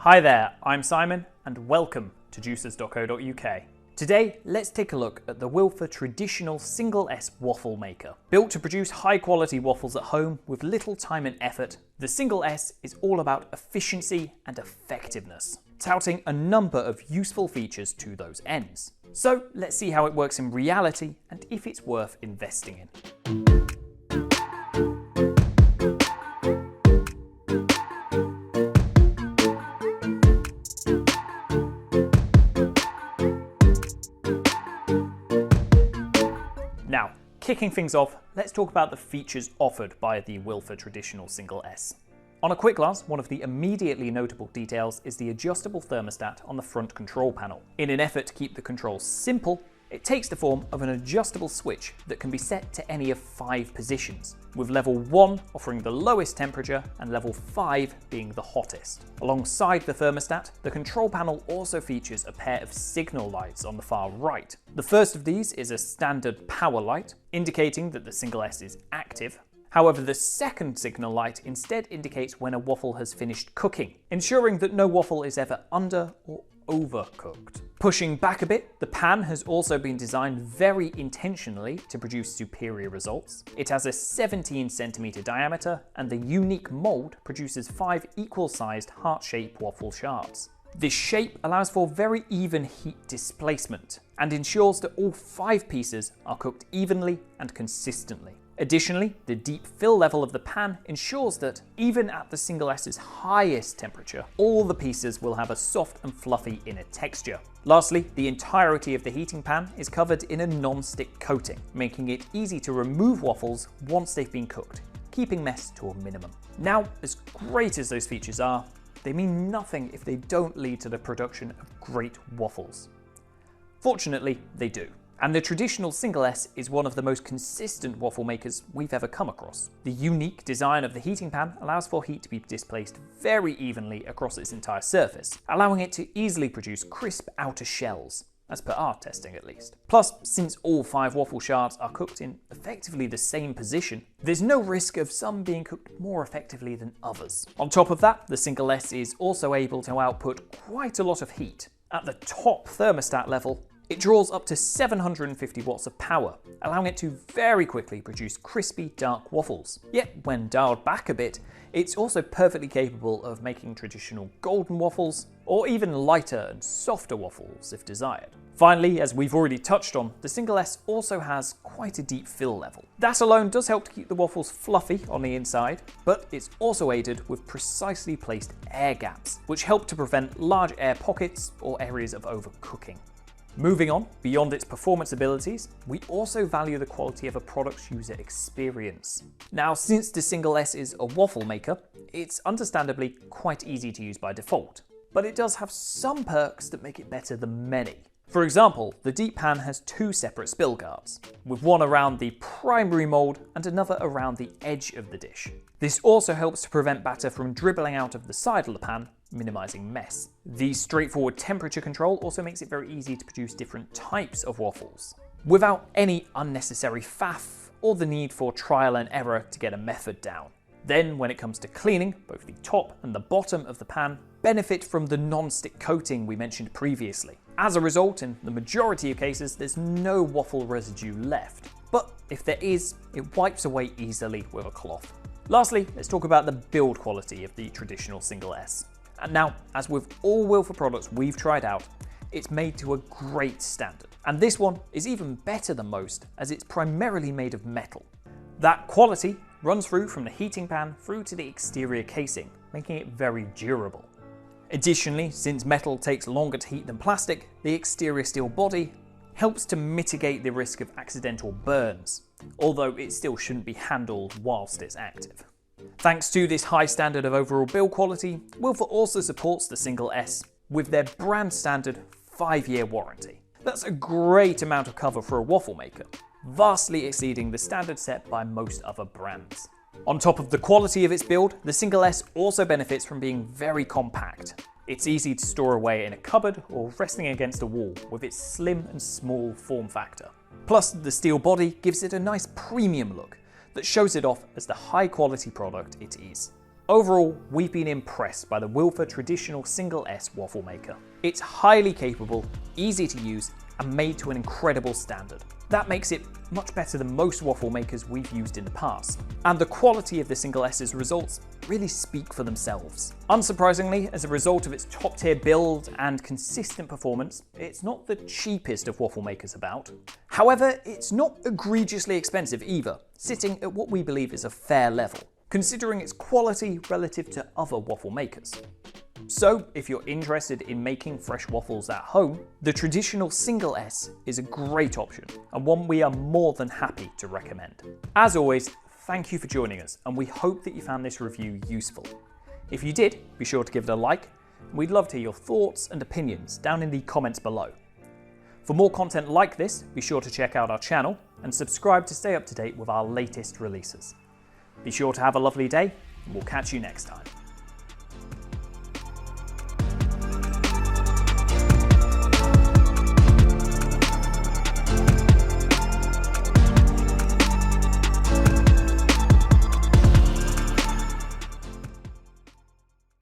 Hi there, I'm Simon and welcome to Juicers.co.uk. Today, let's take a look at the Wilfa traditional single S waffle maker. Built to produce high quality waffles at home with little time and effort, the single S is all about efficiency and effectiveness, touting a number of useful features to those ends. So let's see how it works in reality and if it's worth investing in. Now, kicking things off, let's talk about the features offered by the Wilfa traditional single S. On a quick glance, one of the immediately notable details is the adjustable thermostat on the front control panel. In an effort to keep the controls simple, it takes the form of an adjustable switch that can be set to any of 5 positions, with level 1 offering the lowest temperature and level 5 being the hottest. Alongside the thermostat, the control panel also features a pair of signal lights on the far right. The first of these is a standard power light, indicating that the single S is active. However, the second signal light instead indicates when a waffle has finished cooking, ensuring that no waffle is ever under or overcooked. Pushing back a bit, the pan has also been designed very intentionally to produce superior results. It has a 17cm diameter and the unique mould produces 5 equal-sized heart-shaped waffle shards. This shape allows for very even heat displacement and ensures that all 5 pieces are cooked evenly and consistently. Additionally, the deep fill level of the pan ensures that, even at the single S's highest temperature, all the pieces will have a soft and fluffy inner texture. Lastly, the entirety of the heating pan is covered in a non-stick coating, making it easy to remove waffles once they've been cooked, keeping mess to a minimum. Now, as great as those features are, they mean nothing if they don't lead to the production of great waffles. Fortunately, they do. And the traditional single S is one of the most consistent waffle makers we've ever come across. The unique design of the heating pan allows for heat to be displaced very evenly across its entire surface, allowing it to easily produce crisp outer shells, as per our testing at least. Plus, since all 5 waffle shards are cooked in effectively the same position, there's no risk of some being cooked more effectively than others. On top of that, the single S is also able to output quite a lot of heat. At the top thermostat level, it draws up to 750 watts of power, allowing it to very quickly produce crispy, dark waffles. Yet, when dialed back a bit, it's also perfectly capable of making traditional golden waffles, or even lighter and softer waffles if desired. Finally, as we've already touched on, the single S also has quite a deep fill level. That alone does help to keep the waffles fluffy on the inside, but it's also aided with precisely placed air gaps, which help to prevent large air pockets or areas of overcooking. Moving on, beyond its performance abilities, we also value the quality of a product's user experience. Now, since the single S is a waffle maker, it's understandably quite easy to use by default, but it does have some perks that make it better than many. For example, the deep pan has 2 separate spill guards, with one around the primary mould and another around the edge of the dish. This also helps to prevent batter from dribbling out of the side of the pan, minimizing mess. The straightforward temperature control also makes it very easy to produce different types of waffles, without any unnecessary faff or the need for trial and error to get a method down. Then, when it comes to cleaning, both the top and the bottom of the pan benefit from the non-stick coating we mentioned previously. As a result, in the majority of cases, there's no waffle residue left. But if there is, it wipes away easily with a cloth. Lastly, let's talk about the build quality of the traditional single S. And now, as with all Wilfa products we've tried out, it's made to a great standard. And this one is even better than most, as it's primarily made of metal. That quality runs through from the heating pan through to the exterior casing, making it very durable. Additionally, since metal takes longer to heat than plastic, the exterior steel body helps to mitigate the risk of accidental burns, although it still shouldn't be handled whilst it's active. Thanks to this high standard of overall build quality, Wilfa also supports the single S with their brand standard 5-year warranty. That's a great amount of cover for a waffle maker, vastly exceeding the standard set by most other brands. On top of the quality of its build, the single S also benefits from being very compact. It's easy to store away in a cupboard or resting against a wall with its slim and small form factor. Plus, the steel body gives it a nice premium look that shows it off as the high quality product it is. Overall, we've been impressed by the Wilfa Traditional Single S waffle maker. It's highly capable, easy to use, and made to an incredible standard. That makes it much better than most waffle makers we've used in the past. And the quality of the Single S's results really speak for themselves. Unsurprisingly, as a result of its top-tier build and consistent performance, it's not the cheapest of waffle makers about. However, it's not egregiously expensive either, sitting at what we believe is a fair level, considering its quality relative to other waffle makers. So, if you're interested in making fresh waffles at home, the Traditional Single S is a great option and one we are more than happy to recommend. As always, thank you for joining us, and we hope that you found this review useful. If you did, be sure to give it a like, and we'd love to hear your thoughts and opinions down in the comments below. For more content like this, be sure to check out our channel and subscribe to stay up to date with our latest releases. Be sure to have a lovely day, and we'll catch you next time.